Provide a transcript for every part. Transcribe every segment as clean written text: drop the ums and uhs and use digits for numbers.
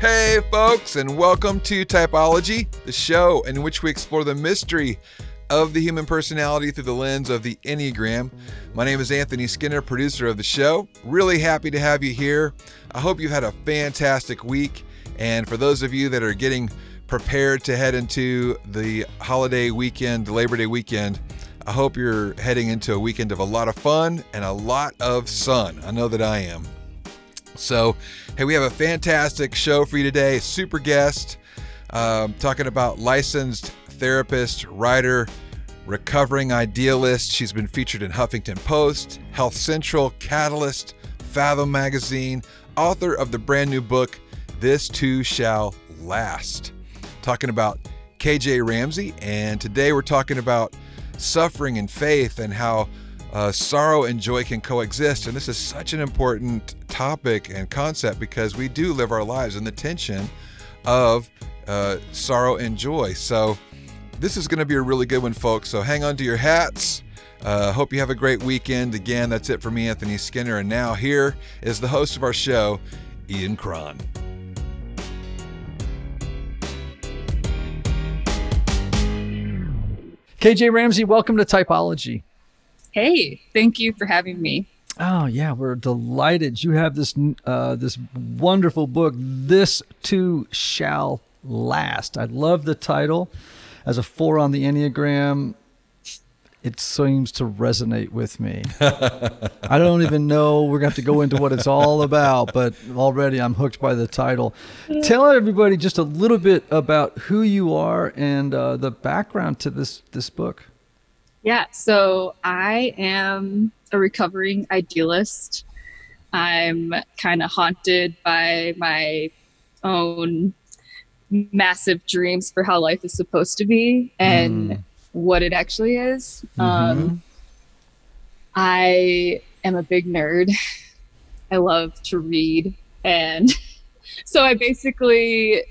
Hey folks, and welcome to Typology, the show in which we explore the mystery of the human personality through the lens of the Enneagram. My name is Anthony Skinner, producer of the show. Really happy to have you here. I hope you've had a fantastic week. And for those of you that are getting prepared to head into the holiday weekend, the Labor Day weekend, I hope you're heading into a weekend of a lot of fun and a lot of sun. I know that I am. So, hey, we have a fantastic show for you today. Super guest, talking about licensed therapist, writer, recovering idealist. She's been featured in Huffington Post, Health Central, Catalyst, Fathom Magazine, author of the brand new book, This Too Shall Last. Talking about KJ Ramsey, and today we're talking about suffering and faith and how sorrow and joy can coexist. And this is such an important topic and concept because we do live our lives in the tension of sorrow and joy. So this is going to be a really good one, folks. So hang on to your hats. Hope you have a great weekend. Again, that's it for me, Anthony Skinner. And now here is the host of our show, Ian Cron. KJ Ramsey, welcome to Typology. Hey, thank you for having me. Oh yeah, we're delighted. You have this this wonderful book, This Too Shall Last. I love the title. As a 4 on the Enneagram, it seems to resonate with me. I don't even know. We're going to have to go into what it's all about, but already I'm hooked by the title. Tell everybody just a little bit about who you are and the background to this book. Yeah, so I am a recovering idealist. I'm kind of haunted by my own massive dreams for how life is supposed to be and what it actually is. I am a big nerd. I love to read. And so I basically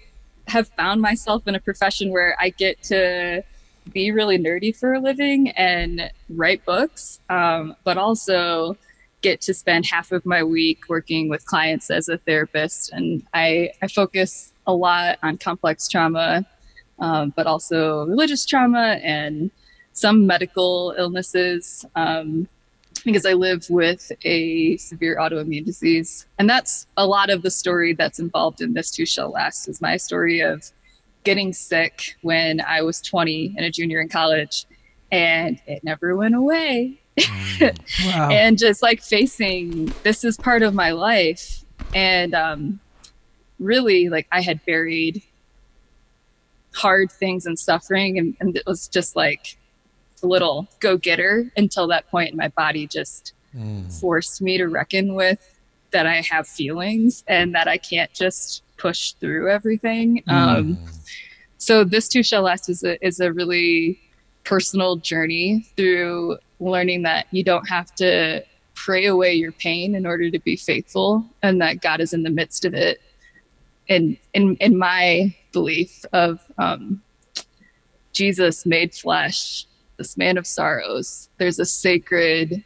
have found myself in a profession where I get to be really nerdy for a living and write books, but also get to spend half of my week working with clients as a therapist. And I focus a lot on complex trauma, but also religious trauma and some medical illnesses, because I live with a severe autoimmune disease. And that's a lot of the story that's involved in This Too Shall Last, is my story of getting sick when I was 20 and a junior in college, and it never went away. Wow. And just like facing, this is part of my life. And really, like, I had buried hard things and suffering, and it was just like a little go-getter until that point. And my body just forced me to reckon with that I have feelings and that I can't just push through everything. So This Too Shall Last is a really personal journey through learning that you don't have to pray away your pain in order to be faithful, and that God is in the midst of it. And in my belief of Jesus made flesh, this man of sorrows, there's a sacred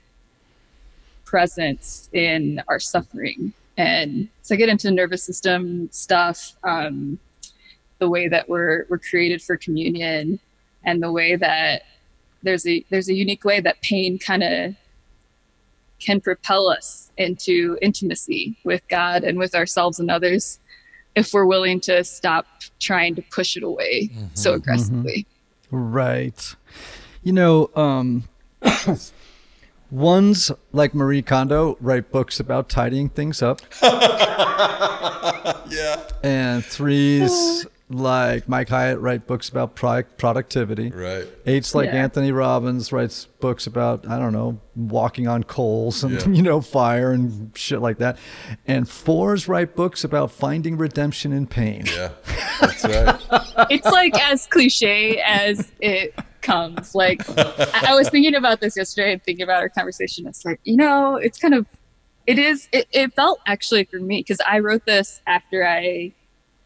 presence in our suffering. And so I get into nervous system stuff, the way that we're created for communion, and the way that there's a unique way that pain kind of can propel us into intimacy with God and with ourselves and others if we're willing to stop trying to push it away so aggressively. Right. You know, ones like Marie Kondo write books about tidying things up. Yeah. And 3s like Mike Hyatt write books about productivity. Right. 8s like Anthony Robbins writes books about, I don't know, walking on coals and, you know, fire and shit like that. And 4s write books about finding redemption in pain. Yeah, that's right. It's like as cliche as it comes. Like, I was thinking about this yesterday and thinking about our conversation. It's like, you know, it's kind of, it felt actually for me, because I wrote this after I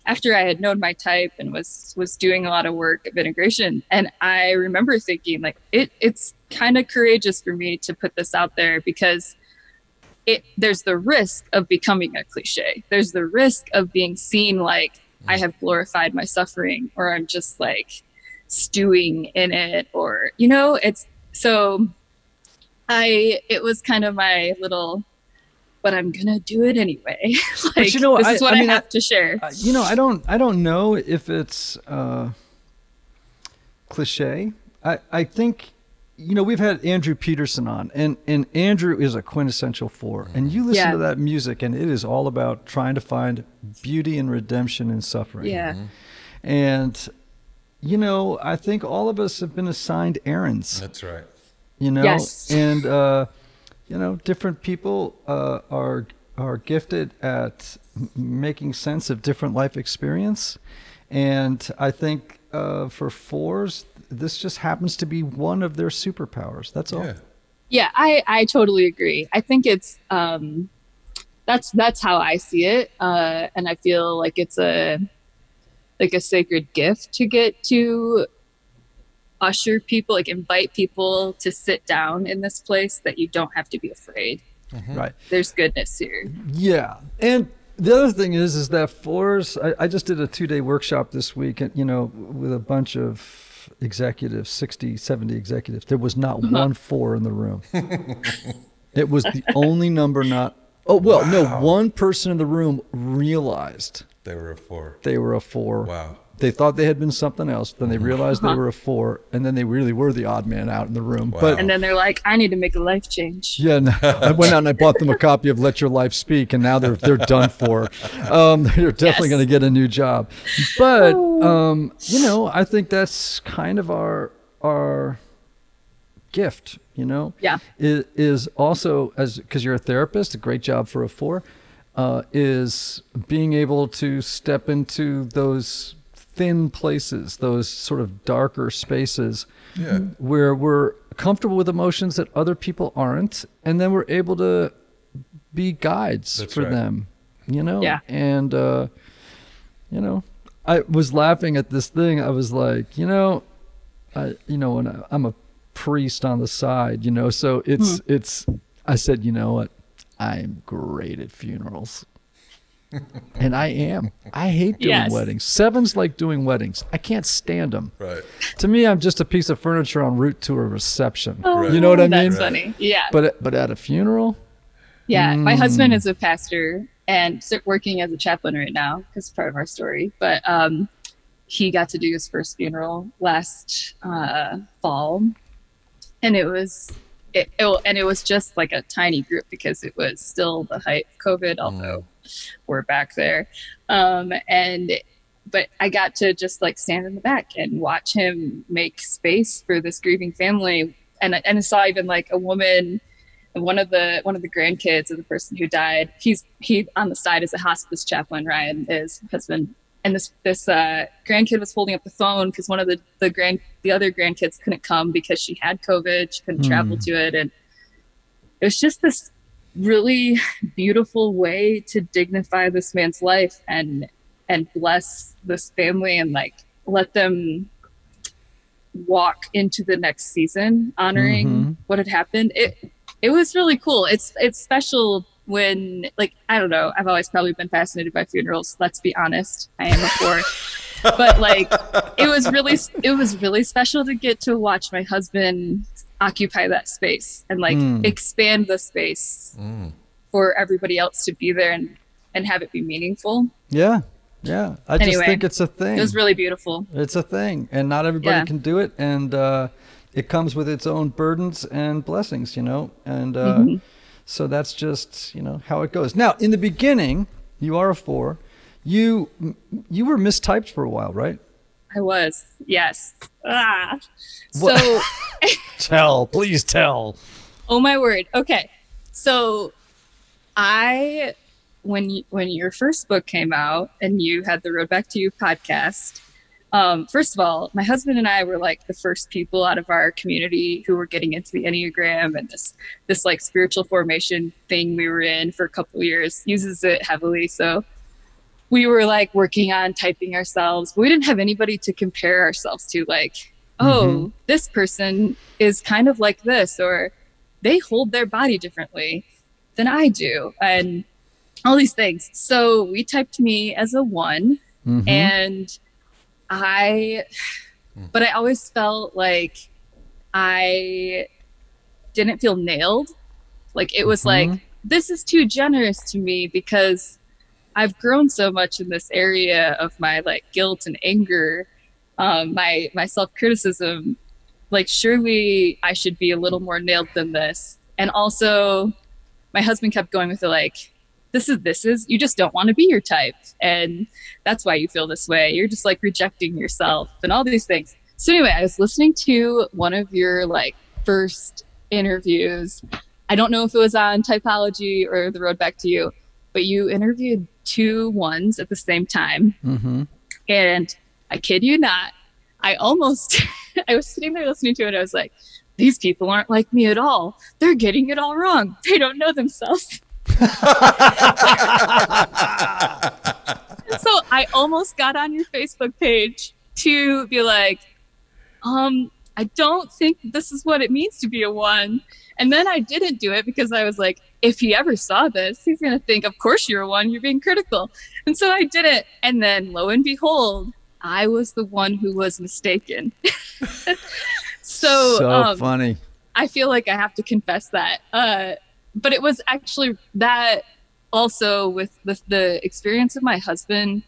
had known my type and was doing a lot of work of integration. And I remember thinking, like, it's kind of courageous for me to put this out there, because there's the risk of becoming a cliche. There's the risk of being seen like I have glorified my suffering, or I'm just like stewing in it, or, you know, it's so it was kind of my little, but I'm going to do it anyway. Like, but, you know, this is what I have to share. You know, I don't know if it's cliche. I think, you know, we've had Andrew Peterson on, and Andrew is a quintessential four. And you listen to that music, and it is all about trying to find beauty and redemption in suffering. Yeah. And, you know, I think all of us have been assigned errands. That's right. You know, Yes. and you know, different people are gifted at making sense of different life experience, and I think for fours, this just happens to be one of their superpowers. That's all. Yeah, I totally agree. I think it's that's how I see it, and I feel like it's a sacred gift to get to usher people, like invite people to sit down in this place that you don't have to be afraid. Right. There's goodness here. Yeah. And the other thing is that fours, I just did a 2-day workshop this week, you know, with a bunch of executives, 60, 70 executives. There was not one four in the room. It was the only number not, no, one person in the room realized They were a four. they were a four. Wow. They thought they had been something else. Then they realized they were a four, and then they really were the odd man out in the room. Wow. But And then they're like, I need to make a life change. yeah, no, I went out and I bought them a copy of Let Your Life Speak, and now they're done for. They're definitely going to get a new job. But you know, I think that's kind of our gift. You know, Yeah. is also, as because you're a therapist, a great job for a four, is being able to step into those thin places, those sort of darker spaces where we're comfortable with emotions that other people aren't, and then we're able to be guides for them, you know? Yeah. And, you know, I was laughing at this thing. I was like, you know, when I'm a priest on the side, you know, so it's, I said, you know what? I'm great at funerals. And I am. I hate doing weddings. Seven's like doing weddings. I can't stand them. Right. To me, I'm just a piece of furniture en route to a reception. Right. You know what I mean? That's funny. Yeah. But at a funeral, Yeah, my husband is a pastor and working as a chaplain right now because it's part of our story. But he got to do his first funeral last fall, and it was just like a tiny group because it was still the height of COVID, although we're back there. But I got to just like stand in the back and watch him make space for this grieving family, and I saw even like a woman. One of the grandkids of the person who died, he on the side is a hospice chaplain, Ryan, his husband. And this grandkid was holding up the phone because one of the other grandkids couldn't come because she had COVID. She couldn't travel to it. And it was just this really beautiful way to dignify this man's life and bless this family and like let them walk into the next season honoring what had happened. It was really cool. It's special when, like, I don't know, I've always probably been fascinated by funerals. Let's be honest. I am a four. But like, it was really special to get to watch my husband occupy that space and like expand the space for everybody else to be there and have it be meaningful. yeah. I just think it's a thing. It was really beautiful. It's a thing, and not everybody can do it, and it comes with its own burdens and blessings, you know, and so that's just, you know, how it goes. Now, in the beginning, you are a four. You were mistyped for a while, right? I was, yes. So Please tell. Oh my word. Okay. So when your first book came out and you had the Road Back to You podcast, first of all, my husband and I were like the first people out of our community who were getting into the Enneagram, and this like spiritual formation thing we were in for a couple of years, uses it heavily. So we were like working on typing ourselves. We didn't have anybody to compare ourselves to, like, oh, this person is kind of like this, or they hold their body differently than I do, and all these things. So we typed me as a 1, and but I always felt like I didn't feel nailed. Like it was like, this is too generous to me because I've grown so much in this area of my like guilt and anger, my self-criticism. Like surely I should be a little more nailed than this. And also my husband kept going with it like, this is you just don't want to be your type, and that's why you feel this way. You're just like rejecting yourself and all these things. So anyway, I was listening to one of your like first interviews. I don't know if it was on Typology or The Road Back to You, but you interviewed 2 1s at the same time. And I kid you not, I almost I was sitting there listening to it. I was like, these people aren't like me at all. They're getting it all wrong. They don't know themselves. So I almost got on your Facebook page to be like, I don't think this is what it means to be a 1. And then I didn't do it because I was like, if he ever saw this, he's going to think, of course you're a 1, you're being critical. And so I did it. And then lo and behold, I was the one who was mistaken. So funny. I feel like I have to confess that. But it was actually that also with the experience of my husband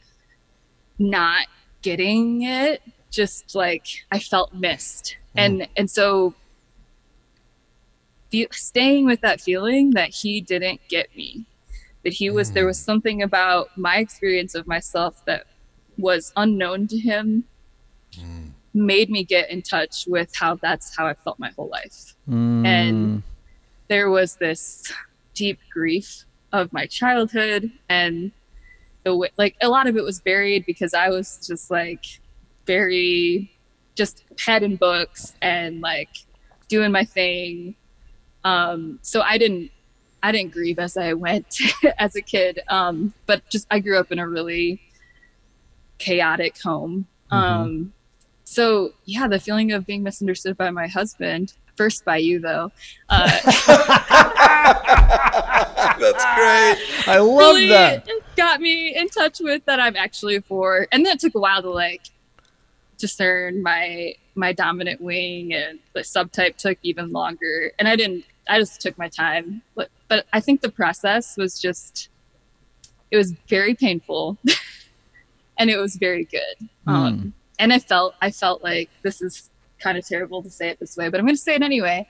not getting it, just like I felt missed. And so staying with that feeling that he didn't get me, that there was something about my experience of myself that was unknown to him, made me get in touch with that's how I felt my whole life. And there was this deep grief of my childhood, and the way, like a lot of it was buried because I was just like very just head in books and like doing my thing. So I didn't grieve as I went as a kid. But just I grew up in a really chaotic home. So yeah, the feeling of being misunderstood by my husband, first by you though. That's great. I love really that. Got me in touch with that I'm actually a 4. And then it took a while to like discern my dominant wing, and the subtype took even longer. And I just took my time. But I think the process was it was very painful and it was very good. And I felt like, this is kind of terrible to say it this way, but I'm going to say it anyway.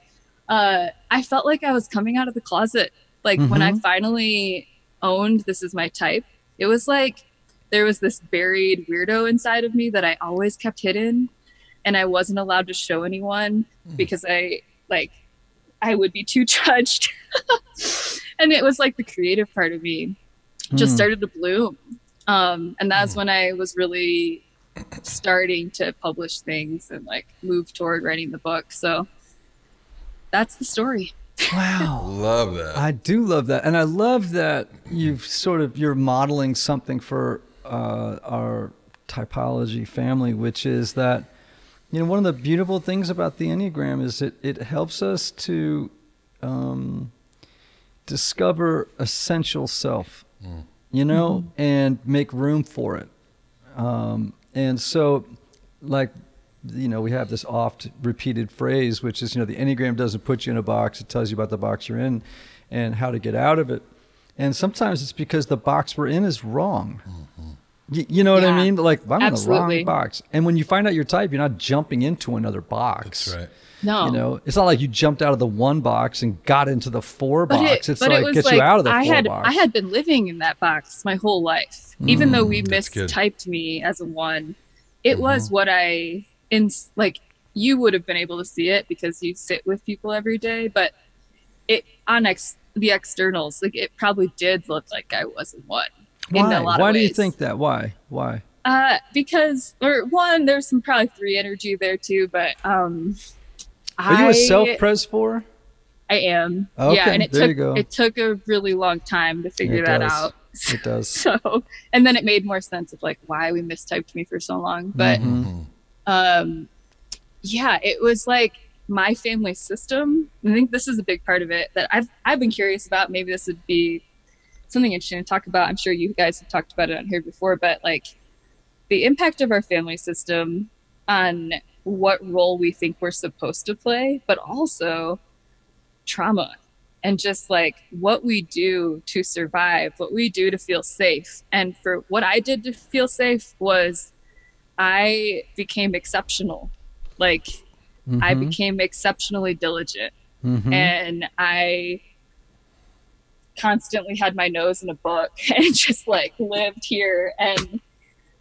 I felt like I was coming out of the closet. Like when I finally owned this is my type, it was like there was this buried weirdo inside of me that I always kept hidden, and I wasn't allowed to show anyone because I would be too judged. And it was like the creative part of me just started to bloom. And that's when I was really starting to publish things and like move toward writing the book. So that's the story. Wow. Love that. I do love that. And I love that you're modeling something for our typology family, which is that, you know, one of the beautiful things about the Enneagram is it helps us to discover essential self, you know, and make room for it. And so, like, you know, we have this oft repeated phrase, which is, you know, the Enneagram doesn't put you in a box. It tells you about the box you're in and how to get out of it. And sometimes it's because the box we're in is wrong. You know what I mean? Like, I'm in the wrong box. And when you find out your type, you're not jumping into another box. That's right. No. You know, it's not like you jumped out of the 1 box and got into the 4 box. It's like, it get you out of the 4 box. I had been living in that box my whole life. Even though we mistyped me as a 1, it was what like, you would have been able to see it because you sit with people every day, but it on the externals, like, it probably did look like I wasn't 1. Why? In a lot Why of do you ways. think that? Why? Because, or 1, there's some probably 3 energy there too, but Are you a self-pres 4? I am. Okay, yeah, and it took a really long time to figure that out. It does. So, and then it made more sense of like why we mistyped me for so long. But yeah, it was like my family system, I think this is a big part of it that I've been curious about. Maybe this would be something interesting to talk about. I'm sure you guys have talked about it on here before, but like the impact of our family system on what role we think we're supposed to play, but also trauma and just like what we do to survive, what we do to feel safe. And for what I did to feel safe was I became exceptional. Like I became exceptionally diligent, and I constantly had my nose in a book and just like lived here, and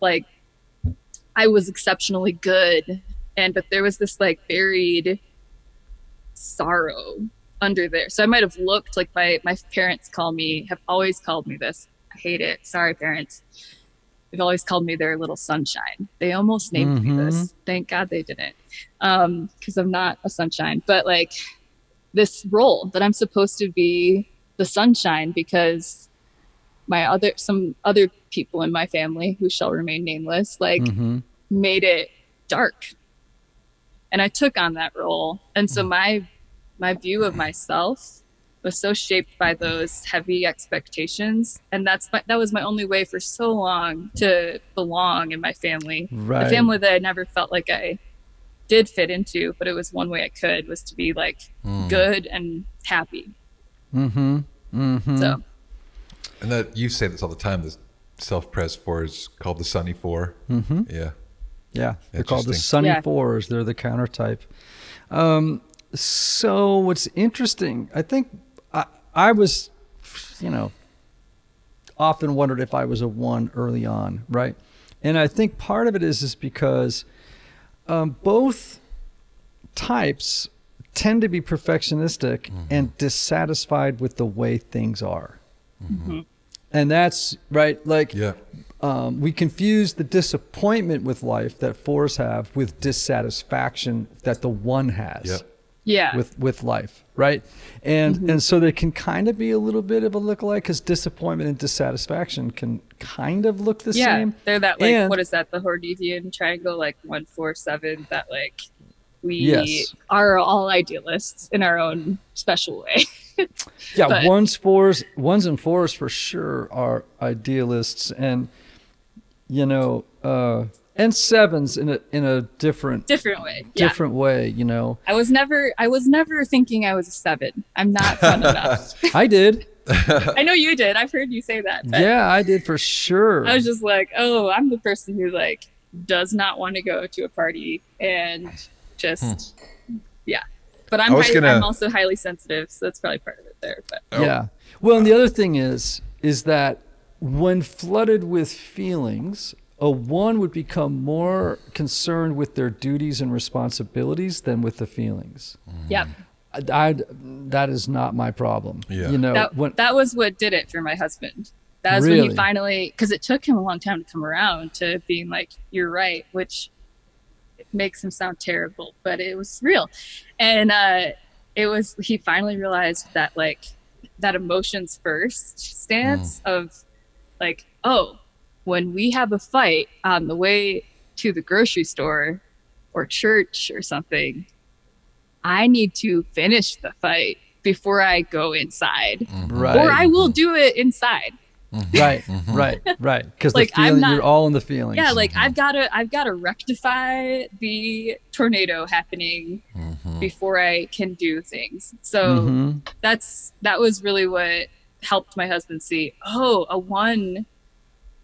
like I was exceptionally good, but there was this like buried sorrow under there. So I might have looked like my parents have always called me this. I hate it. Sorry, parents. They've always called me their little sunshine. They almost named me this. Thank God they didn't, because I'm not a sunshine. But like this role that I'm supposed to be the sunshine, because some other people in my family who shall remain nameless, like made it dark. And I took on that role. And so my view of myself was so shaped by those heavy expectations. And that was my only way for so long to belong in my family. Right. The family that I never felt like I did fit into, but it was one way I could, was to be like good and happy. So. And that you say this all the time, this self-pres 4 is called the Sunny 4. Yeah. Yeah. They're called the Sunny 4s. They're the counter type. So what's interesting, I think I was, often wondered if I was a 1 early on, right? And I think part of it is because both types tend to be perfectionistic and dissatisfied with the way things are. And that's right. Like, we confuse the disappointment with life that 4s have with dissatisfaction that the 1 has. With life, right? And so they can kind of be a little bit of a lookalike, because disappointment and dissatisfaction can kind of look the same. They're that like, what is that, the Hordevian triangle, like 1, 4, 7, that like we are all idealists in our own special way. But, 1s and 4s for sure are idealists, and and 7s in a different way. Different way, I was never thinking I was a 7. I'm not fun enough. I did. I know you did. I've heard you say that. Yeah, I did for sure. I was just like, oh, I'm the person who like does not want to go to a party and just But I'm also highly sensitive, so that's probably part of it there. But yeah. Well, and the other thing is that when flooded with feelings, a 1 would become more concerned with their duties and responsibilities than with the feelings. Yeah. That is not my problem. Yeah. That was what did it for my husband. That was when he finally, because it took him a long time to come around to being like, you're right, which makes him sound terrible, but it was real. And he finally realized that like that emotions first stance of like, oh, when we have a fight on the way to the grocery store or church or something, I need to finish the fight before I go inside. Right. Or I will do it inside. Right. Because like, you're all in the feelings. Yeah, like I've got to rectify the tornado happening before I can do things. So that was really what helped my husband see, oh, a 1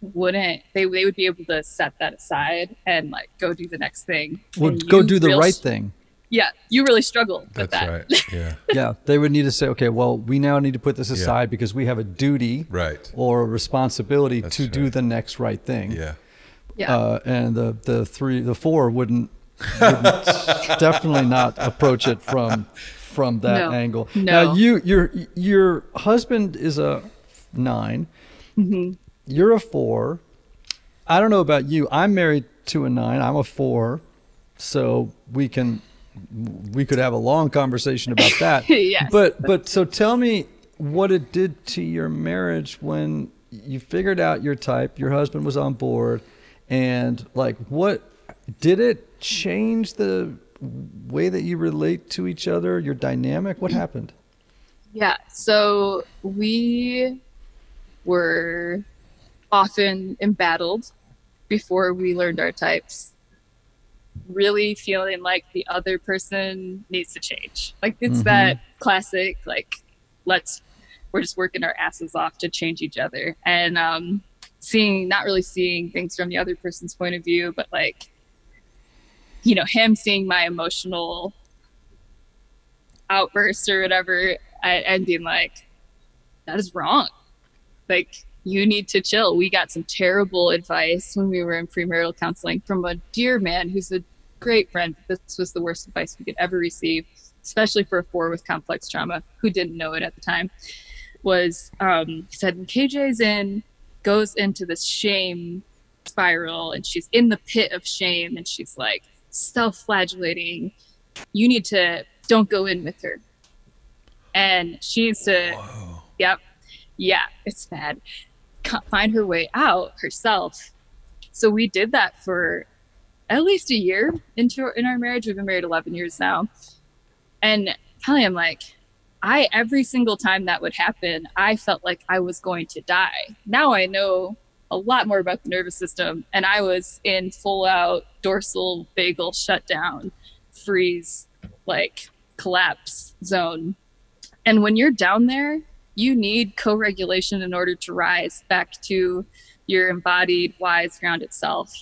wouldn't, they would be able to set that aside and like go do the next thing. Well, go do the right thing. Yeah, you really struggle with that. That's right. Yeah. Yeah, they would need to say, okay, well, we now need to put this aside because we have a duty or a responsibility to do the next right thing. Yeah. Yeah. And the 4 wouldn't definitely not approach it from that angle. No. Now your husband is a 9. You're a 4. I don't know about you. I'm married to a 9. I'm a 4. So we could have a long conversation about that. Yes. But so tell me what it did to your marriage when you figured out your type, your husband was on board, and like what did it change the way that you relate to each other, your dynamic? What happened? Yeah. So we were often embattled before we learned our types, really feeling like the other person needs to change. Like it's that classic, like, we're just working our asses off to change each other. And not really seeing things from the other person's point of view, but like, you know, him seeing my emotional outbursts or whatever, and being like, that is wrong. Like, you need to chill. We got some terrible advice when we were in premarital counseling from a dear man who's a great friend. This was the worst advice we could ever receive, especially for a 4 with complex trauma who didn't know it at the time. Was he said, when KJ's goes into this shame spiral and she's in the pit of shame and she's like self-flagellating, don't go in with her. And she needs to, it's bad, find her way out herself. So we did that for at least a year in our marriage. We've been married 11 years now. And Kelly, I'm like, every single time that would happen, I felt like I was going to die. Now I know a lot more about the nervous system, and I was in full out dorsal vagal shutdown, freeze, like collapse zone. And when you're down there, you need co-regulation in order to rise back to your embodied, wise, grounded self.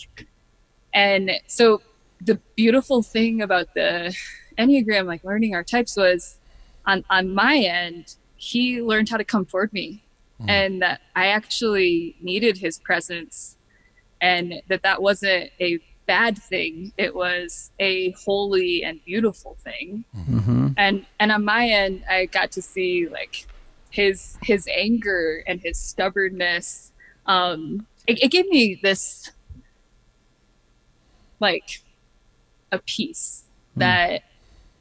And so the beautiful thing about the Enneagram, like learning our types, was on my end, he learned how to come toward me, and that I actually needed his presence, and that wasn't a bad thing. It was a holy and beautiful thing. And on my end, I got to see like his anger and his stubbornness. It gave me this, like, a peace that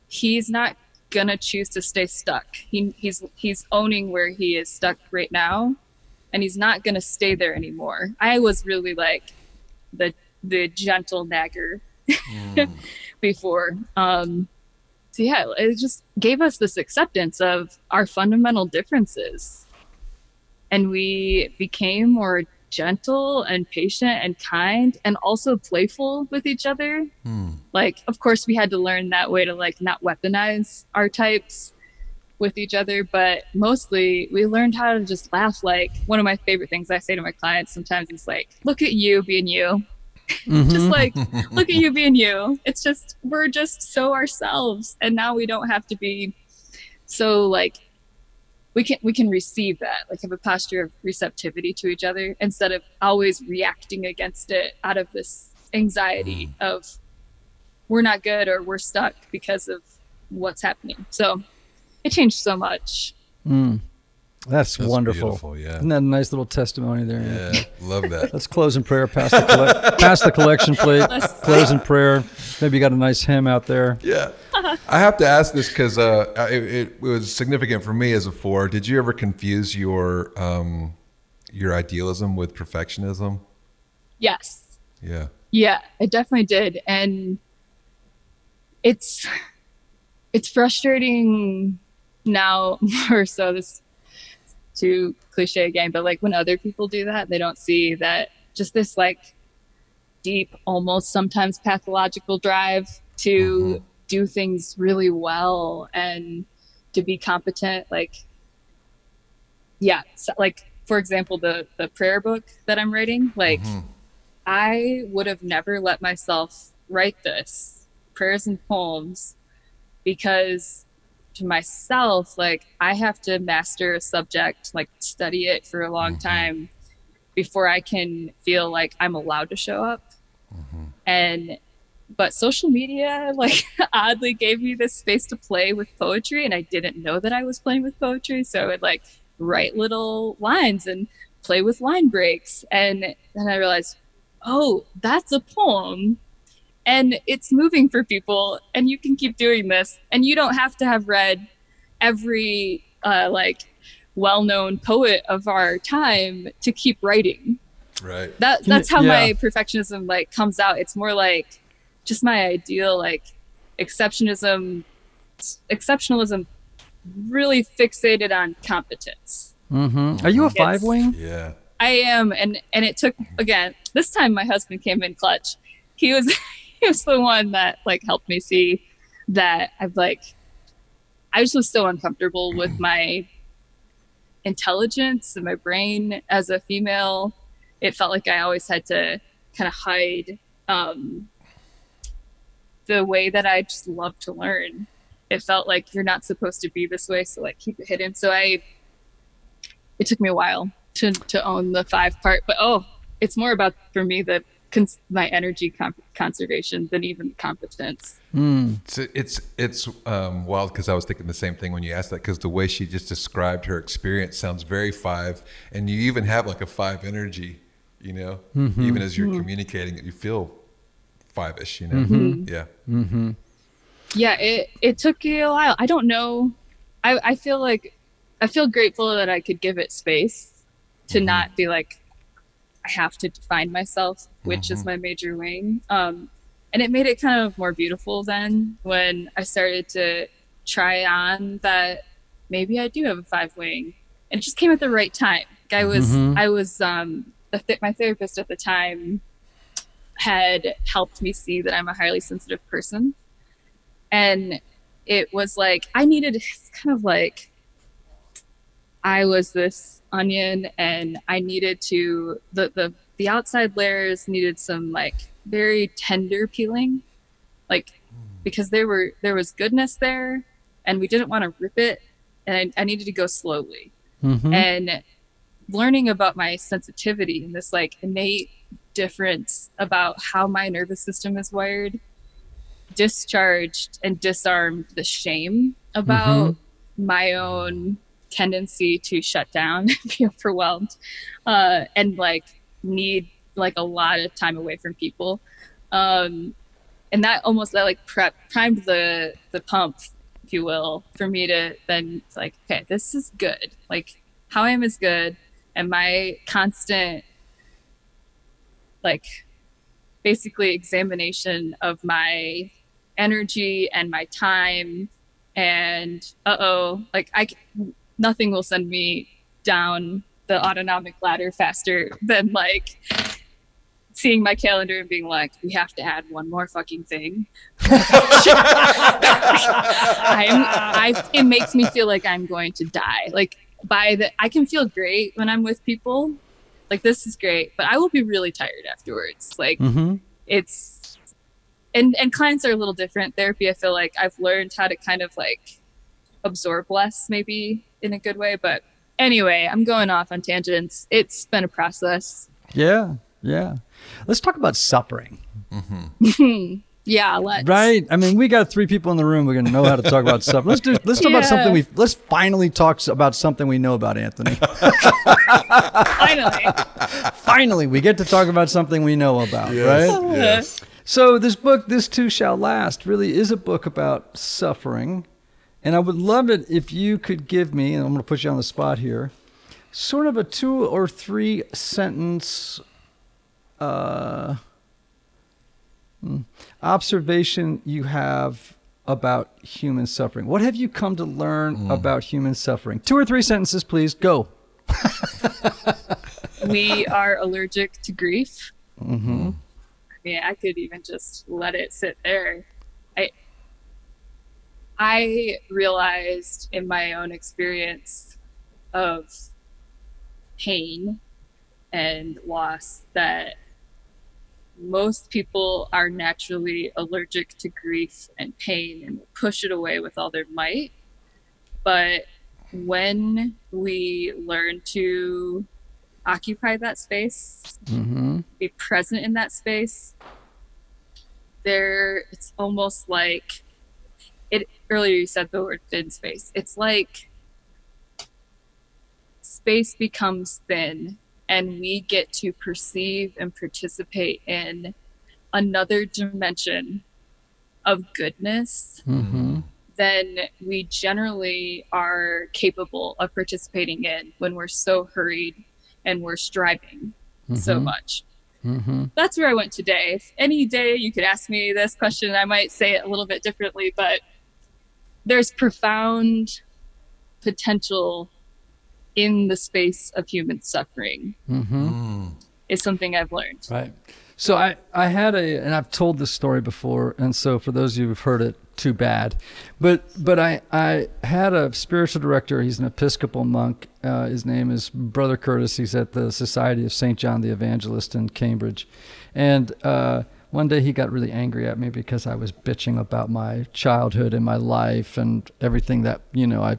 he's not gonna choose to stay stuck. He's owning where he is stuck right now, and he's not gonna stay there anymore. I was really like the gentle nagger before. So yeah, it just gave us this acceptance of our fundamental differences, and we became more gentle and patient and kind and also playful with each other. Like, of course, we had to learn that way to like not weaponize our types with each other, but mostly we learned how to just laugh. Like, one of my favorite things I say to my clients sometimes is like, look at you being you. Just like, look at you being you. It's just, we're just so ourselves, and now we don't have to be so like, we can receive that, like have a posture of receptivity to each other instead of always reacting against it out of this anxiety of we're not good or we're stuck because of what's happening. So it changed so much. That's wonderful. Beautiful, yeah. Isn't that a nice little testimony there? Yeah, love that. Let's close in prayer. Pass the collection plate. Close in prayer. Maybe you got a nice hymn out there. Yeah. I have to ask this because it was significant for me as a 4. Did you ever confuse your idealism with perfectionism? Yes. Yeah. Yeah, I definitely did. And it's frustrating now more so. This too cliche again, but like when other people do that, they don't see that just this like deep, almost sometimes pathological drive to do things really well and to be competent. Like, yeah, so like for example, the prayer book that I'm writing, like I would have never let myself write this prayers and poems because to myself, like I have to master a subject, like study it for a long time before I can feel like I'm allowed to show up. But social media like oddly gave me this space to play with poetry, and I didn't know that I was playing with poetry. So I would like write little lines and play with line breaks, and then I realized, oh, that's a poem. And it's moving for people, and you can keep doing this, and you don't have to have read every like well-known poet of our time to keep writing. Right. That's how my perfectionism like comes out. It's more like just my ideal like exceptionalism really fixated on competence. Are you a 5-wing? Yeah. I am, and it took, again, this time my husband came in clutch. He was he was the one that like helped me see that I just was so uncomfortable with my intelligence and my brain as a female. It felt like I always had to kind of hide the way that I just love to learn. It felt like you're not supposed to be this way, so like keep it hidden. So it took me a while to own the 5 part, but it's more about, for me, my energy conservation than even competence. So it's wild, because I was thinking the same thing when you asked that, because the way she just described her experience sounds very 5, and you even have like a 5 energy, you know, even as you're communicating it, you feel 5-ish, you know. Yeah, it took me a while. I don't know. I feel grateful that I could give it space to not be like, I have to define myself, which is my major wing. And it made it kind of more beautiful then when I started to try on that maybe I do have a 5 wing. And it just came at the right time. I was my therapist at the time had helped me see that I'm a highly sensitive person. And it was like, it's kind of like I was this onion, and I needed to, the outside layers needed some like very tender peeling, like, because there was goodness there and we didn't want to rip it, and I needed to go slowly. And learning about my sensitivity and this like innate difference about how my nervous system is wired discharged and disarmed the shame about my own tendency to shut down, be overwhelmed, and like need like a lot of time away from people. And that like primed the pump, if you will, for me to then like, okay, this is good. Like how I am is good. And my constant, like, basically examination of my energy and my time, and like nothing will send me down the autonomic ladder faster than like seeing my calendar and being like, we have to add one more fucking thing. It makes me feel like I'm going to die. Like I can feel great when I'm with people. Like, this is great, but I will be really tired afterwards. Like it's, and clients are a little different. Therapy, I feel like I've learned how to kind of like absorb less, maybe in a good way. But anyway, I'm going off on tangents. It's been a process. Yeah. Let's talk about suffering. Yeah, let's. Right. I mean, we got 3 people in the room. We're going to know how to talk about suffering. Let's talk about something let's finally talk about something we know about, Anthony. Finally, we get to talk about something we know about, right? Yes. So this book, This Too Shall Last, really is a book about suffering. And I would love it if you could give me, and I'm going to put you on the spot here, sort of a 2 or 3 sentence observation you have about human suffering. What have you come to learn about human suffering? 2 or 3 sentences, please. Go. We are allergic to grief. I mean, I could even just let it sit there. I realized in my own experience of pain and loss that most people are naturally allergic to grief and pain and will push it away with all their might. But when we learn to occupy that space, be present in that space, it's almost like earlier you said the word thin space. It's like space becomes thin, and we get to perceive and participate in another dimension of goodness than we generally are capable of participating in when we're so hurried and we're striving so much. That's where I went today. If any day you could ask me this question, I might say it a little bit differently, but there's profound potential in the space of human suffering. Is something I've learned. Right. So I had and I've told this story before, and so for those of you who've heard it, too bad. But I had a spiritual director. He's an Episcopal monk. His name is Brother Curtis. He's at the Society of St. John the Evangelist in Cambridge. And one day he got really angry at me because I was bitching about my childhood and my life and everything that, I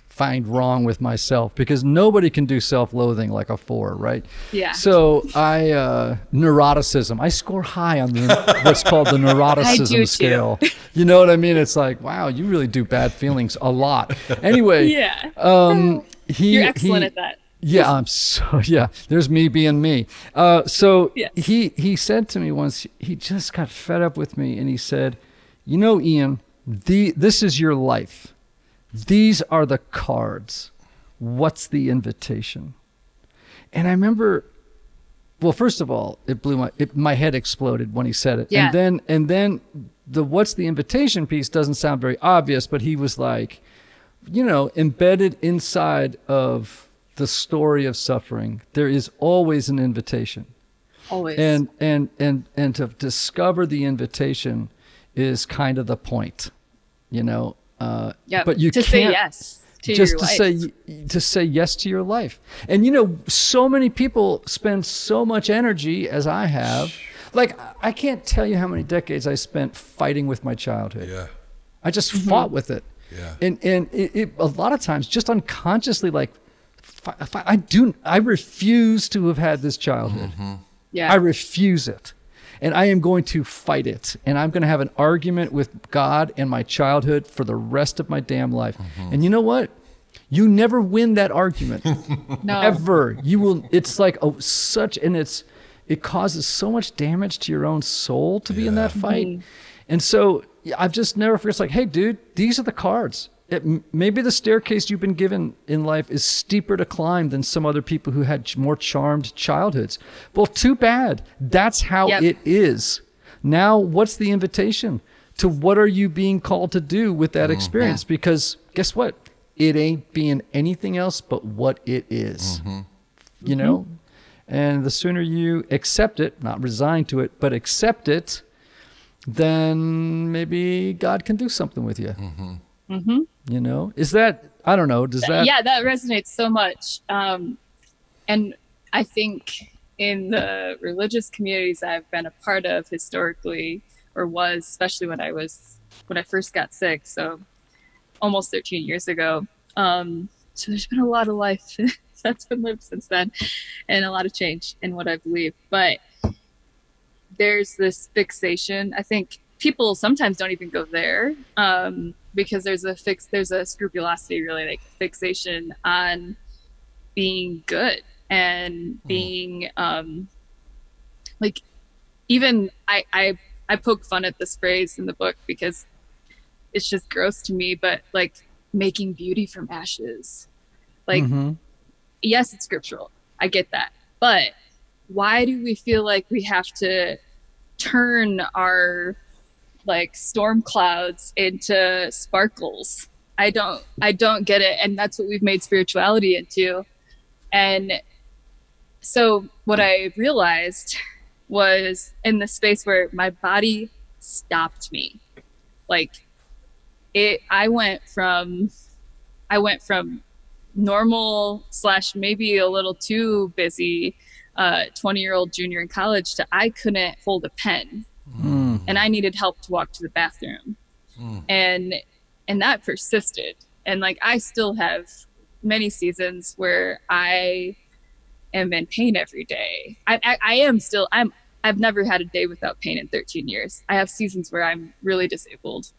find wrong with myself, because nobody can do self-loathing like a 4, right? Yeah. So neuroticism, I score high on what's called the neuroticism scale. You know what I mean? It's like, wow, you really do bad feelings a lot. Anyway, yeah. You're excellent at that. Yeah, there's me being me. So yes. he said to me once, he just got fed up with me, and he said, Ian, this is your life. These are the cards. What's the invitation? And I remember, well, first of all, it blew my head exploded when he said it. Yeah. And then the what's the invitation piece doesn't sound very obvious, but he was like, embedded inside of the story of suffering, there is always an invitation. Always. And to discover the invitation is kind of the point, But you can't say yes to just your life. to say yes to your life. And so many people spend so much energy, as I have. Like, I can't tell you how many decades I spent fighting with my childhood. Yeah. I just fought with it. Yeah. And it a lot of times just unconsciously, like, I refuse to have had this childhood. Yeah. I refuse it. And I am going to fight it. And I'm going to have an argument with God and my childhood for the rest of my damn life. And you know what? You never win that argument. No. Ever. You will. It's like it causes so much damage to your own soul to be in that fight. And so I've just never forgot. It's like, hey, dude, these are the cards. Maybe the staircase you've been given in life is steeper to climb than some other people who had more charmed childhoods. Well, too bad. That's how it is. Now, what's the invitation to what are you being called to do with that experience? Because guess what? It ain't being anything else but what it is. And the sooner you accept it, not resign to it, but accept it, then maybe God can do something with you. Is that, I don't know, does that? Yeah, that resonates so much. And I think in the religious communities I've been a part of historically, or was, especially when I first got sick, so almost 13 years ago. So there's been a lot of life that's been lived since then, and a lot of change in what I believe. But there's this fixation. I think people sometimes don't even go there, because there's a scrupulosity, really, like fixation on being good and being like, even I poke fun at this phrase in the book because it's just gross to me, but like making beauty from ashes. Like, yes, it's scriptural. I get that. But why do we feel like we have to turn our like storm clouds into sparkles? I don't get it. And that's what we've made spirituality into. And so what I realized was in the space where my body stopped me. Like I went from normal / maybe a little too busy 20-year-old junior in college to I couldn't hold a pen. And I needed help to walk to the bathroom. And that persisted. And like, I still have many seasons where I am in pain every day. I've never had a day without pain in 13 years. I have seasons where I'm really disabled.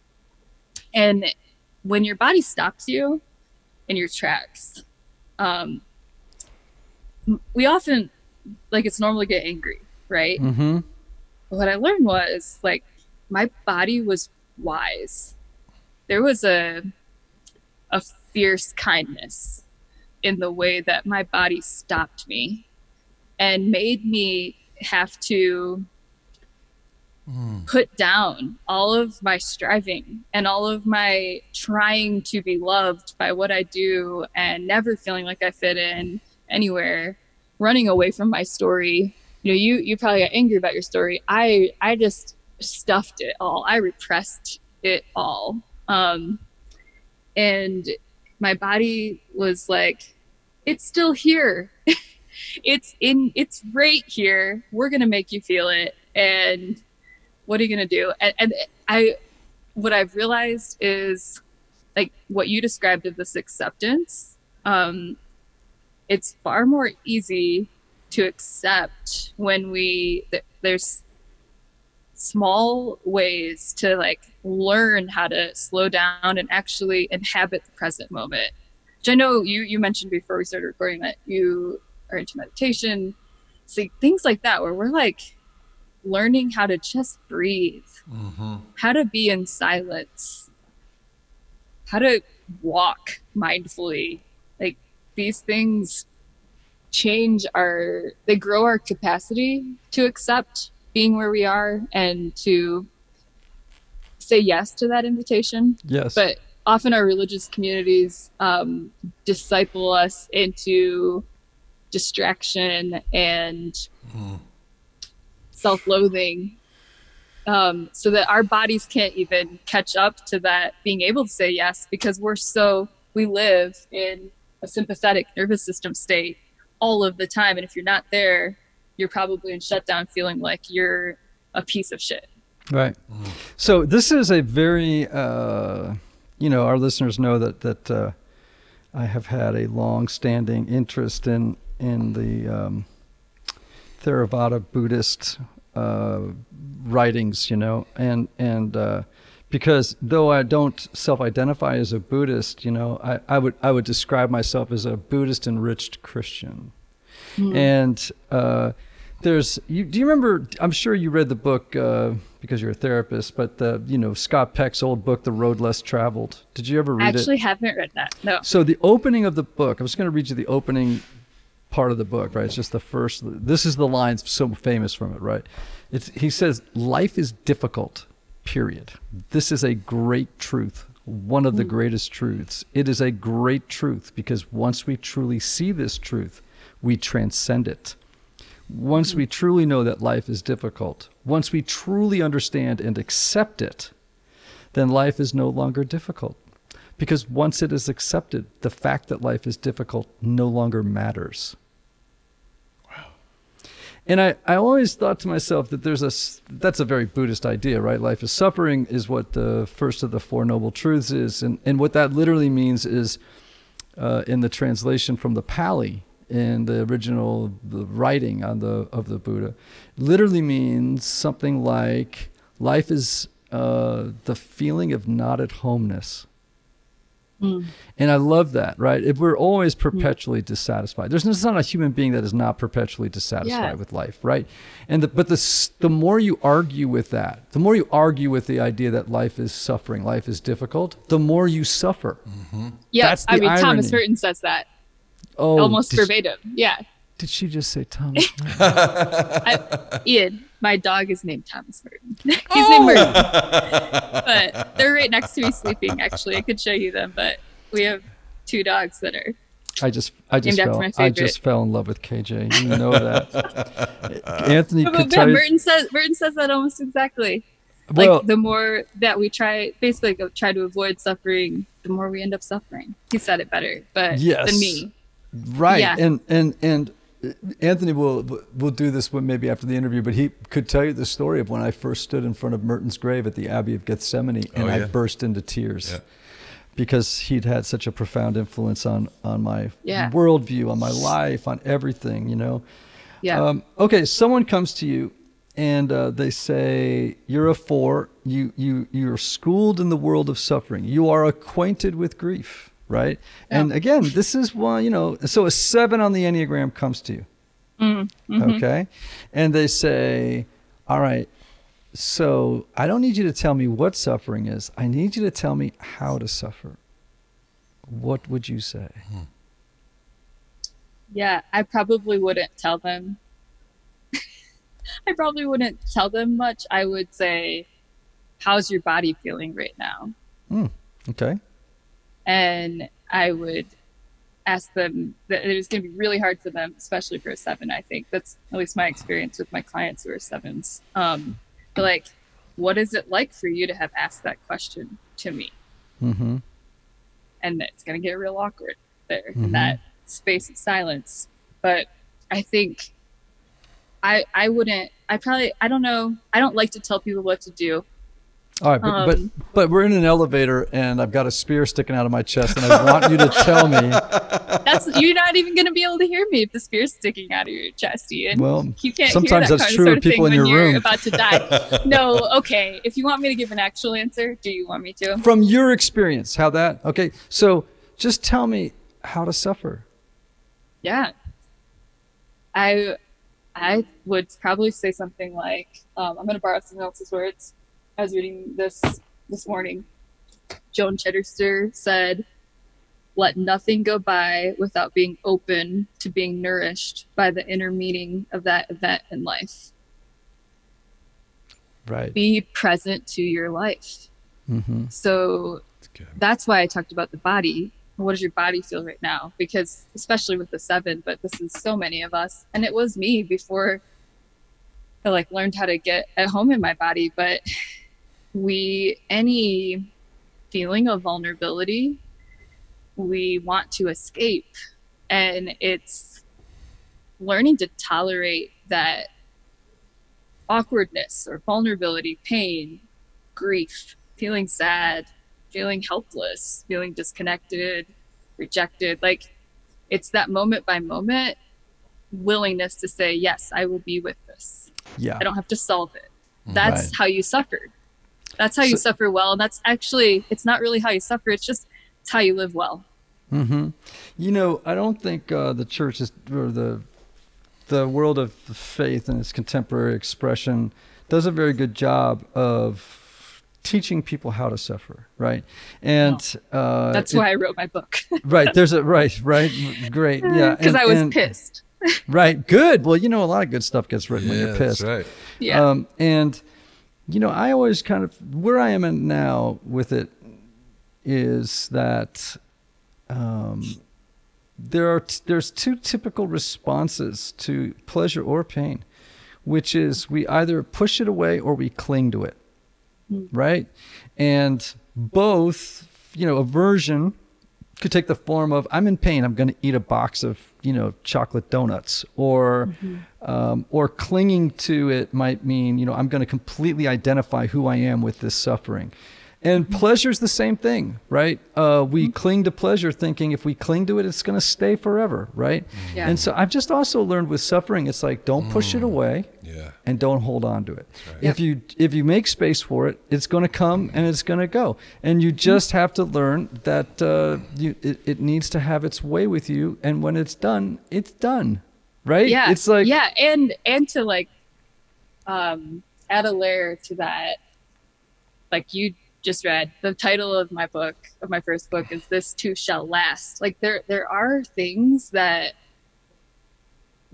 And when your body stops you in your tracks, we often, like, it's normal to get angry, right? What I learned was, like, my body was wise. There was a fierce kindness in the way that my body stopped me and made me have to put down all of my striving and all of my trying to be loved by what I do and never feeling like I fit in anywhere, running away from my story. You know, you probably got angry about your story. I just stuffed it all. I repressed it all. And my body was like, it's still here. It's right here. We're going to make you feel it. And what are you going to do? And what I've realized is, like what you described of this acceptance, it's far more easy to accept when there's small ways to like learn how to slow down and actually inhabit the present moment, which I know you mentioned before we started recording that you are into meditation. See, things like that where we're like learning how to just breathe, how to be in silence, how to walk mindfully. Like these things they grow our capacity to accept being where we are and to say yes to that invitation. Yes. But often our religious communities disciple us into distraction and self-loathing, so that our bodies can't even catch up to that being able to say yes, because we live in a sympathetic nervous system state all of the time. And if you're not there, you're probably in shutdown feeling like you're a piece of shit. Right. So this is a very, our listeners know that I have had a long-standing interest in the Theravada Buddhist writings, and because though I don't self-identify as a Buddhist, I would describe myself as a Buddhist enriched Christian. And do you remember, I'm sure you read the book because you're a therapist, but Scott Peck's old book, The Road Less Traveled. Did you ever read it? I actually haven't read that, no. So the opening of the book, I'm just going to read you the opening part of the book, right? It's just the first, this is the line so famous from it, right? He says, life is difficult, period. This is a great truth, one of the greatest truths. It is a great truth because once we truly see this truth, we transcend it. Once we truly know that life is difficult, once we truly understand and accept it, then life is no longer difficult. Because once it is accepted, the fact that life is difficult no longer matters. Wow. And I always thought to myself that that's a very Buddhist idea, right? Life is suffering is what the first of the Four Noble Truths is. And what that literally means is, in the translation from the Pali, in the original writing of the Buddha, literally means something like life is the feeling of not at homeness. And I love that, right? If we're always perpetually dissatisfied, there's not a human being that is not perpetually dissatisfied with life, right? But the more you argue with that, the more you argue with the idea that life is suffering, life is difficult, the more you suffer. Yes, I mean, irony. Thomas Merton says that. Oh, almost verbatim. Yeah. Did she just say Thomas Merton? Ian, my dog is named Thomas Merton. He's named Merton. But they're right next to me sleeping, actually. I could show you them, but we have two dogs that are I just fell in love with KJ. You know that. Anthony could tell you. Merton says that almost exactly. Like the more that we try to avoid suffering, the more we end up suffering. He said it better, but than me. Right. Yeah. And Anthony will do this maybe after the interview, but he could tell you the story of when I first stood in front of Merton's grave at the Abbey of Gethsemane, and I burst into tears because he'd had such a profound influence on my worldview, on my life, on everything, Yeah. Okay, someone comes to you and they say, you're a 4, you're schooled in the world of suffering. You are acquainted with grief. Right. Yeah. And again, this is one, so a 7 on the Enneagram comes to you. Okay. And they say, all right, so I don't need you to tell me what suffering is. I need you to tell me how to suffer. What would you say? Yeah, I probably wouldn't tell them. I probably wouldn't tell them much. I would say, how's your body feeling right now? Okay. And I would ask them that it was going to be really hard for them, especially for a 7. I think that's at least my experience with my clients who are 7s. But like, what is it like for you to have asked that question to me? Mm-hmm. And it's going to get real awkward there in that space of silence. But I think I don't know. I don't like to tell people what to do. All right, but we're in an elevator and I've got a spear sticking out of my chest and I want you to tell me. You're not even going to be able to hear me if the spear's sticking out of your chest, Ian. Well, you can't sometimes hear that that's kind true of of people in when your you're room. about to die. No, okay. If you want me to give an actual answer, do you want me to? From your experience, okay. So just tell me how to suffer. Yeah. I would probably say something like, I'm going to borrow someone else's words. I was reading this morning. Joan Chittister said, "Let nothing go by without being open to being nourished by the inner meaning of that event in life." Right. Be present to your life. Mm-hmm. So that's why I talked about the body. What does your body feel right now? Because especially with the 7, but this is so many of us, and it was me before I like learned how to get at home in my body. But any feeling of vulnerability, we want to escape, and it's learning to tolerate that awkwardness or vulnerability, pain, grief, feeling sad, feeling helpless, feeling disconnected, rejected. Like, it's that moment by moment willingness to say, yes, I will be with this. Yeah. I don't have to solve it. That's right. how you suffered. That's how you suffer well. And that's actually, it's not really how you suffer. It's how you live well. Mm-hmm. You know, I don't think the church is, or the world of faith and its contemporary expression does a very good job of teaching people how to suffer, right? And that's why I wrote my book. Right. Right. Great. Yeah. Because I was pissed. Right. Good. Well, you know, a lot of good stuff gets written when you're pissed. That's right. Yeah. And, you know, I always kind of, where I am at now with it is that there's 2 typical responses to pleasure or pain, which is we either push it away or we cling to it. Right. And both, you know, aversion could take the form of, I'm in pain, I'm going to eat a box of, you know, chocolate donuts, or clinging to it might mean, you know, I'm going to completely identify who I am with this suffering. And pleasure's the same thing, right? We cling to pleasure thinking if we cling to it, it's going to stay forever, right? Yeah. And so I've just also learned with suffering, it's like, don't push it away and don't hold on to it. Right. If you make space for it, it's going to come and it's going to go. And you just have to learn that it needs to have its way with you. And when it's done, right? Yeah. It's like, yeah. And to like, add a layer to that, like you just read, the title of my first book is "This Too Shall Last." Like there are things that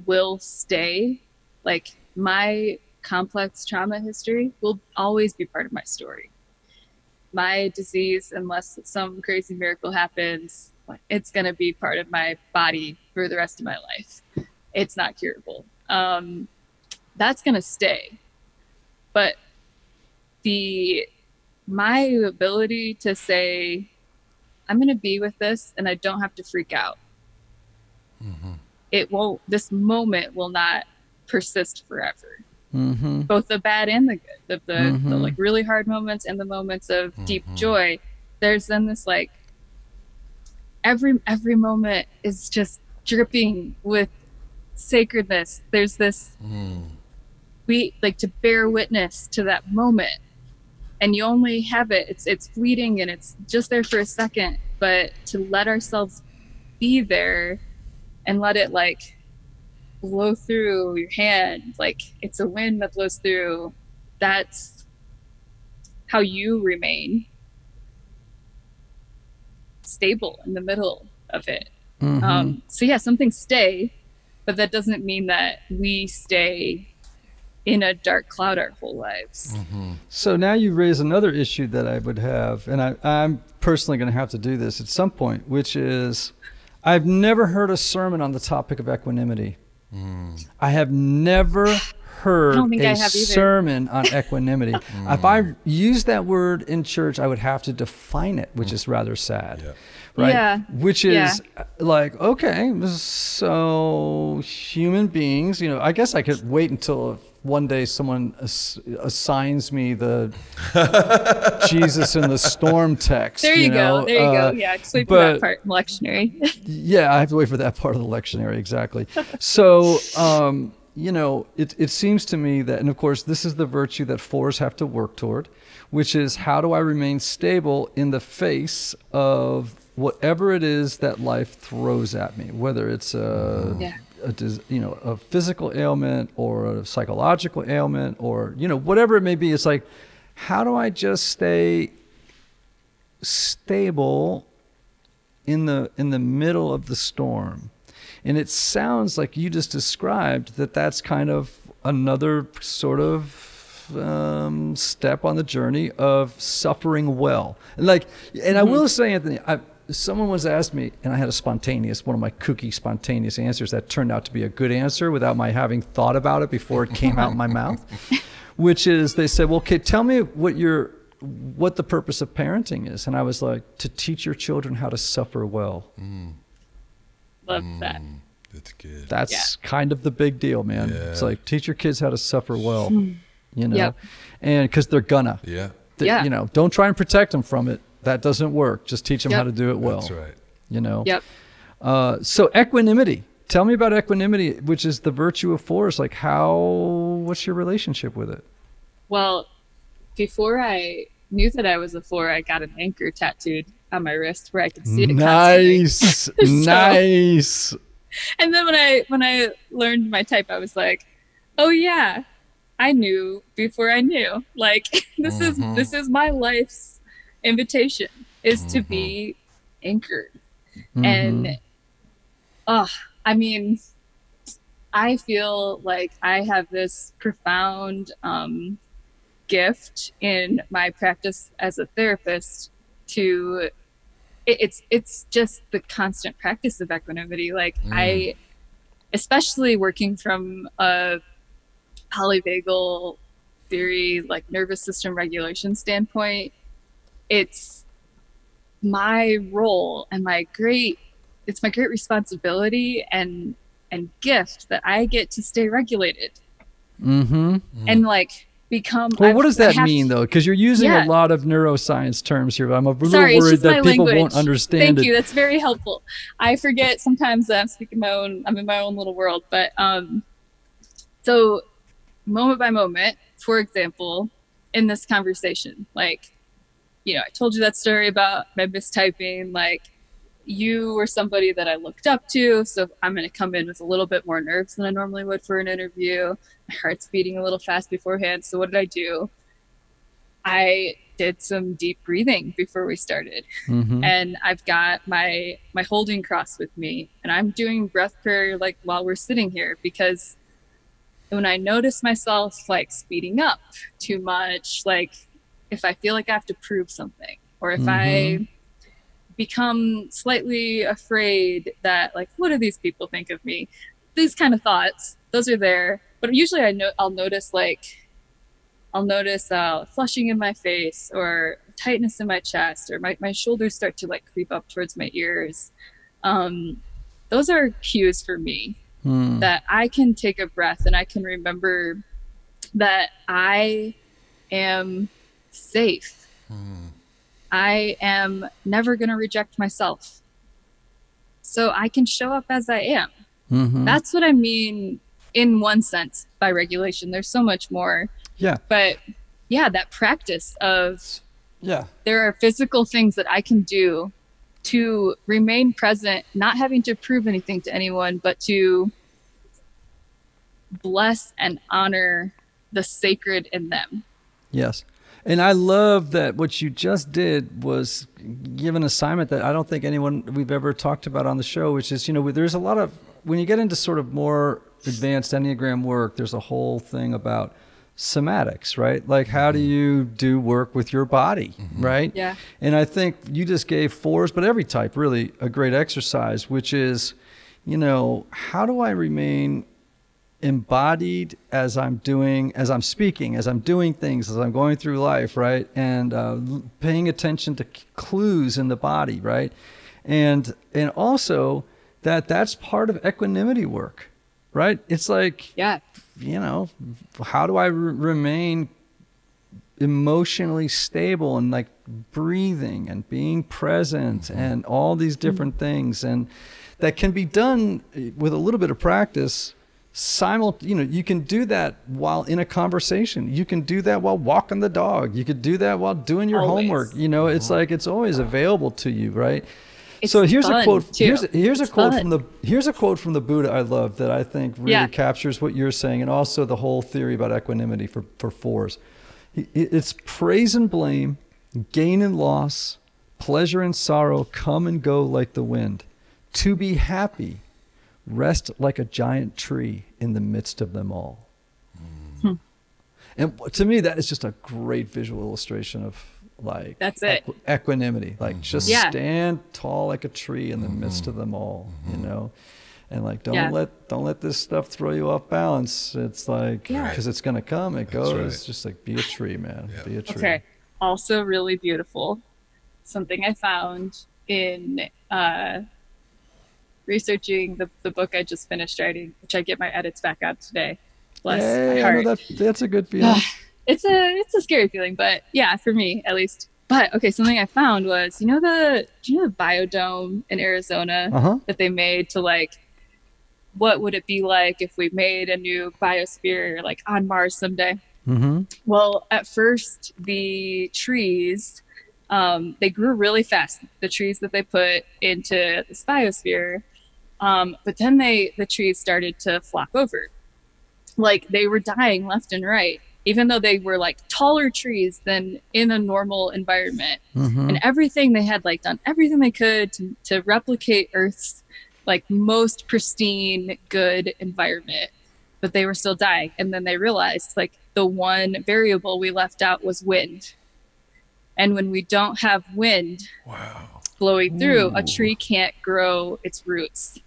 will stay. Like, my complex trauma history will always be part of my story. My disease, unless some crazy miracle happens, it's going to be part of my body for the rest of my life. It's not curable. That's going to stay. But my ability to say, I'm going to be with this and I don't have to freak out. This moment will not persist forever. Both the bad and the good, the like really hard moments and the moments of deep joy. There's then this like, every moment is just dripping with sacredness. There's this, we like to bear witness to that moment. And you only have it's fleeting and it's just there for a second, but to let ourselves be there and let it like blow through your hand, like it's a wind that blows through, that's how you remain stable in the middle of it. So yeah, some things stay, but that doesn't mean that we stay in a dark cloud our whole lives. So now you raise another issue that I would have, and I'm personally going to have to do this at some point, which is I've never heard a sermon on the topic of equanimity. I have never heard a sermon on equanimity. If I use that word in church, I would have to define it, which is rather sad. Yeah. Right? Yeah. Which is like, okay, so human beings, you know, I guess I could wait until one day someone assigns me the Jesus in the storm text. There you go. There you go. Yeah, just wait for that part in the lectionary. Yeah, I have to wait for that part of the lectionary, exactly. So, you know, it seems to me that, and of course, this is the virtue that fours have to work toward, which is how do I remain stable in the face of whatever it is that life throws at me, whether it's a physical ailment or a psychological ailment or, you know, whatever it may be. It's like, how do I just stay stable in the middle of the storm? And it sounds like you just described that that's kind of another sort of step on the journey of suffering well. And I will say, Anthony, someone was asked me, and I had one of my kooky spontaneous answers that turned out to be a good answer without my having thought about it before it came out in my mouth, which is they said, well, okay, tell me what the purpose of parenting is. And I was like, to teach your children how to suffer well. Love that. That's good. That's kind of the big deal, man. Yeah. It's like, teach your kids how to suffer well, you know, Yep. and because they're gonna, Yeah. you know, don't try and protect them from it. That doesn't work. Just teach them how to do it well. That's right. You know? Yep. So equanimity. Tell me about equanimity, which is the virtue of fours. Like what's your relationship with it? Well, before I knew that I was a four, I got an anchor tattooed on my wrist where I could see it Nice. Nice. And then when I learned my type, I was like, oh yeah, I knew before I knew. Like this is my life's invitation is to be anchored. And I mean, I feel like I have this profound gift in my practice as a therapist to it's just the constant practice of equanimity. Like I, especially working from a polyvagal theory, like nervous system regulation standpoint, it's my role and it's my great responsibility and gift that I get to stay regulated and like become. Well, what does that mean though? Because you're using a lot of neuroscience terms here. I'm a little worried that people won't understand. Thank you. That's very helpful. I forget sometimes that I'm in my own little world, but so moment by moment, for example, in this conversation, like, you know, I told you that story about my mistyping, like you were somebody that I looked up to. So I'm going to come in with a little bit more nerves than I normally would for an interview. My heart's beating a little fast beforehand. So what did I do? I did some deep breathing before we started. And I've got my holding cross with me, and I'm doing breath prayer like while we're sitting here, because when I notice myself like speeding up too much, like if I feel like I have to prove something, or if I become slightly afraid that like, what do these people think of me? These kind of thoughts, those are there. But usually I'll notice flushing in my face or tightness in my chest, or my shoulders start to like creep up towards my ears. Those are cues for me that I can take a breath and I can remember that I am safe. I am never going to reject myself. So I can show up as I am. That's what I mean in one sense by regulation. There's so much more. Yeah. But yeah, that practice of there are physical things that I can do to remain present, not having to prove anything to anyone, but to bless and honor the sacred in them. Yes. And I love that what you just did was give an assignment that I don't think we've ever talked about on the show, which is, you know, there's a lot of when you get into sort of more advanced Enneagram work, there's a whole thing about somatics, right? Like, how do you do work with your body, right? Yeah. And I think you just gave fours, but every type really a great exercise, which is, you know, how do I remain embodied as I'm speaking, as I'm doing things, as I'm going through life, right? And paying attention to clues in the body, right? And also that's part of equanimity work, right? It's like, Yeah. you know, how do I remain emotionally stable and like breathing and being present and all these different things, and that can be done with a little bit of practice. You know, you can do that while in a conversation. You can do that while walking the dog. You could do that while doing your Always. homework. You know, it's like it's always available to you, right? It's So here's a fun, quote. too. Here's a It's quote fun. here's a quote from the Buddha I love that I think really Yeah. captures what you're saying, and also the whole theory about equanimity for fours. It's praise and blame, gain and loss, pleasure and sorrow come and go like the wind. To be happy, rest like a giant tree in the midst of them all. And to me, that is just a great visual illustration of like That's it. Equanimity. Like just Yeah. stand tall like a tree in the midst of them all, you know? And like, don't Yeah. let this stuff throw you off balance. It's like, Yeah. because it's going to come, it goes. right. Just like, be a tree, man. Yeah. Be a tree. Okay. Also really beautiful. Something I found in researching the book I just finished writing, which I get my edits back out today. Bless my Hey, I heart. know that's a good feeling. It's a scary feeling, but yeah, for me at least. But okay, something I found was, do you know the biodome in Arizona Uh-huh. that they made to like, what would it be like if we made a new biosphere like on Mars someday? Mm-hmm. Well, at first the trees, they grew really fast. The trees that they put into this biosphere, but then the trees started to flop over. Like they were dying left and right, even though they were like taller trees than in a normal environment. Mm-hmm. And everything they had like done everything they could to replicate Earth's like most pristine, good environment, but they were still dying. And then they realized like the one variable we left out was wind. And when we don't have wind blowing through, a tree can't grow its roots.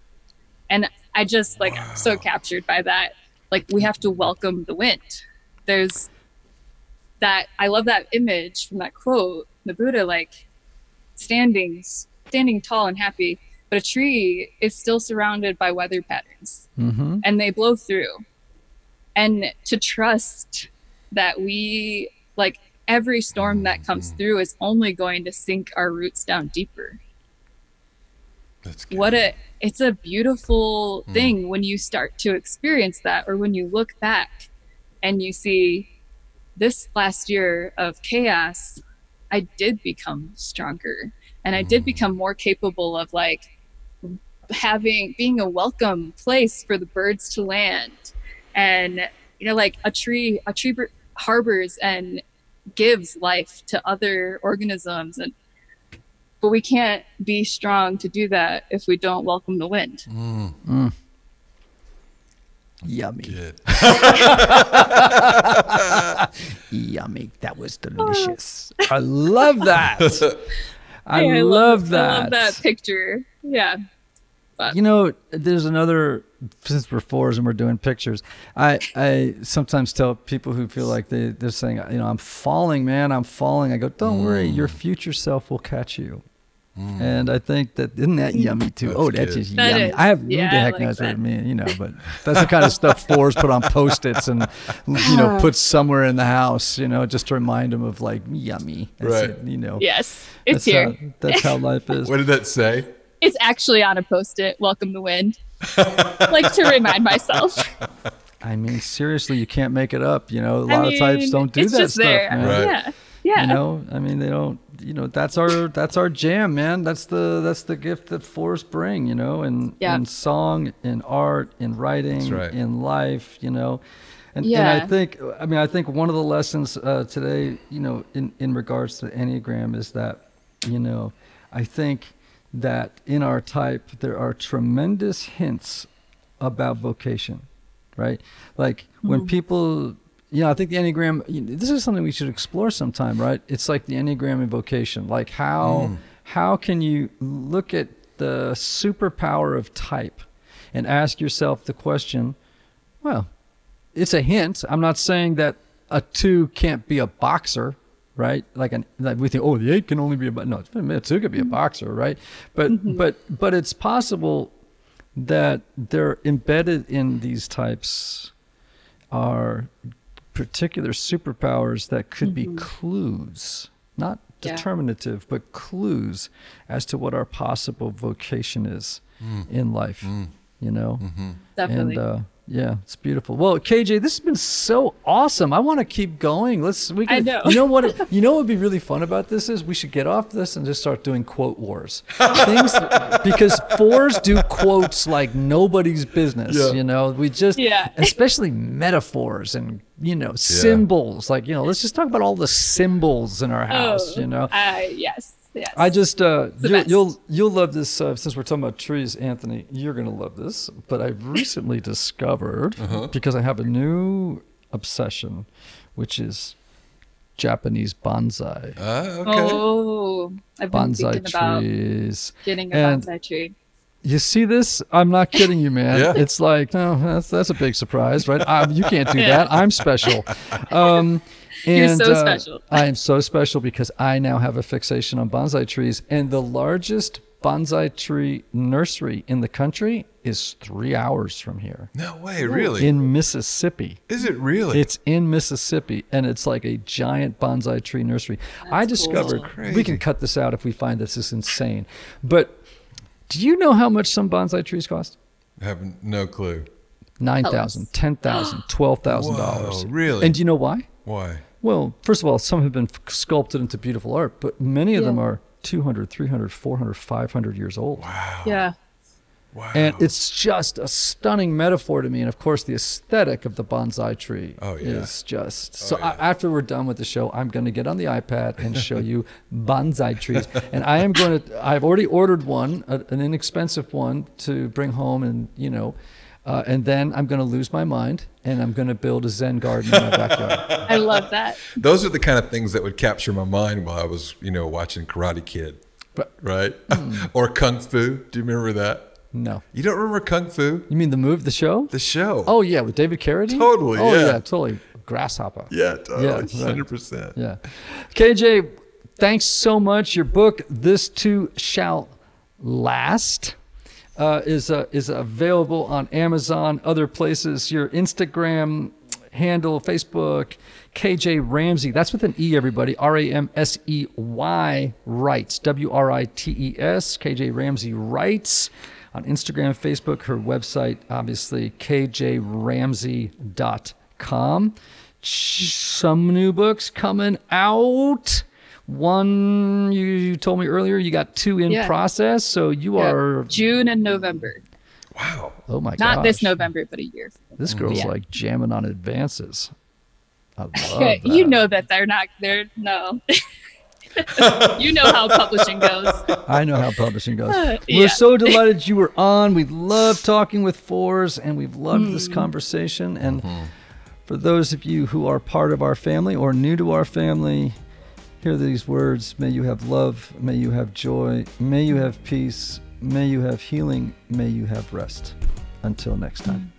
And I just like I'm so captured by that. Like we have to welcome the wind. There's that, I love that image from that quote, the Buddha, like standing tall and happy, but a tree is still surrounded by weather patterns Mm-hmm. and they blow through. And to trust that we, like every storm that comes through is only going to sink our roots down deeper. That's good. It's a beautiful thing when you start to experience that, or when you look back and you see this last year of chaos, I did become stronger and I did become more capable of like being a welcome place for the birds to land. And, you know, like a tree harbors and gives life to other organisms, but we can't be strong to do that if we don't welcome the wind. Yummy. Good. Yummy. That was delicious. I love that. I Hey, love that. I love that picture. Yeah. You know, there's another, since we're fours and we're doing pictures, I sometimes tell people who feel like they're saying, you know, I'm falling, man, I'm falling. I go, don't worry, your future self will catch you. And I think that, isn't that yummy too? That's That's good. just That yummy. is. I have Yeah, who the I heck like knows what that. it means, you know, but that's the kind of stuff fours put on Post-its and, you know, put somewhere in the house, you know, just to remind them of like, yummy. That's Right. it, you know. Yes. It's That's here. that's how life is. What did that say? It's actually on a Post-it. Welcome the wind. Like to remind myself. I mean, seriously, you can't make it up. You know, a lot of types don't do it's that just stuff, there. man. Right. Yeah. Yeah. You know, I mean, they don't. You know, that's our jam, man. That's the gift that fours bring. You know, and Yeah. in song, in art, in writing, That's right. in life. You know, and Yeah. I think one of the lessons today, you know, in regards to Enneagram is that, you know, I think that in our type there are tremendous hints about vocation, right? Like when people, I think the Enneagram, this is something we should explore sometime, right? It's like the Enneagram and vocation. Like how can you look at the superpower of type and ask yourself the question, well, it's a hint. I'm not saying that a 2 can't be a boxer, right? Like we think, the 8 can only be no, a 2 could be a boxer, right? But it's possible that they're embedded in these types are particular superpowers that could be clues, not determinative, but clues as to what our possible vocation is in life, Definitely. And it's beautiful. Well, KJ, this has been so awesome. I want to keep going. I know. You know what would be really fun about this is we should get off this and just start doing quote wars. Because 4s do quotes like nobody's business. We just, especially metaphors and symbols. Like, let's just talk about all the symbols in our house. Yes. Yes. I just you'll love this since we're talking about trees, Anthony. You're gonna love this. But I've recently discovered because I have a new obsession, which is Japanese bonsai. Okay. Oh, I've been Bonsai thinking about trees. getting a And bonsai tree. You see this? I'm not kidding you, man. Yeah. It's like, that's a big surprise, right? You can't do that. I'm special. You're so special. I am so special because I now have a fixation on bonsai trees. And the largest bonsai tree nursery in the country is 3 hours from here. No way, really? In Mississippi. Is it really? It's in Mississippi, and it's like a giant bonsai tree nursery. I discovered, cool. we can cut this out if we find this is insane. But do you know how much some bonsai trees cost? I have no clue. $9,000, $10,000, $12,000. Whoa, really? And do you know why? Why? Well, first of all, some have been sculpted into beautiful art, but many of them are 200, 300, 400, 500 years old. Wow. Yeah. Wow. And it's just a stunning metaphor to me. And of course, the aesthetic of the bonsai tree is just so. After we're done with the show, I'm going to get on the iPad and show you bonsai trees. And I've already ordered one, an inexpensive one to bring home, and and then I'm going to lose my mind and I'm going to build a Zen garden in my backyard. I love that. Those are the kind of things that would capture my mind while I was, watching Karate Kid, right? Or Kung Fu. Do you remember that? No. You don't remember Kung Fu? You mean the show? The show. Oh, yeah, with David Carradine? Totally, Oh, yeah. Totally. Grasshopper. Yeah, totally. Yeah, right. 100%. Yeah. KJ, thanks so much. Your book, This Too Shall Last, is available on Amazon, other places. Your Instagram handle, Facebook, KJ Ramsey. That's with an E, everybody. Ramsey Writes. WRITES. KJ Ramsey Writes. On Instagram, Facebook, her website, obviously, kjramsey.com. Some new books coming out. One, you told me earlier, you got 2 in process. So you are... June and November. Wow. Oh, my God. Not this November, but a year. This girl's like jamming on advances. I love that. You know that no. You know how publishing goes. I know how publishing goes. Yeah. We're so delighted you were on. We love talking with 4s, and we've loved this conversation. And for those of you who are part of our family or new to our family, hear these words. May you have love. May you have joy. May you have peace. May you have healing. May you have rest. Until next time.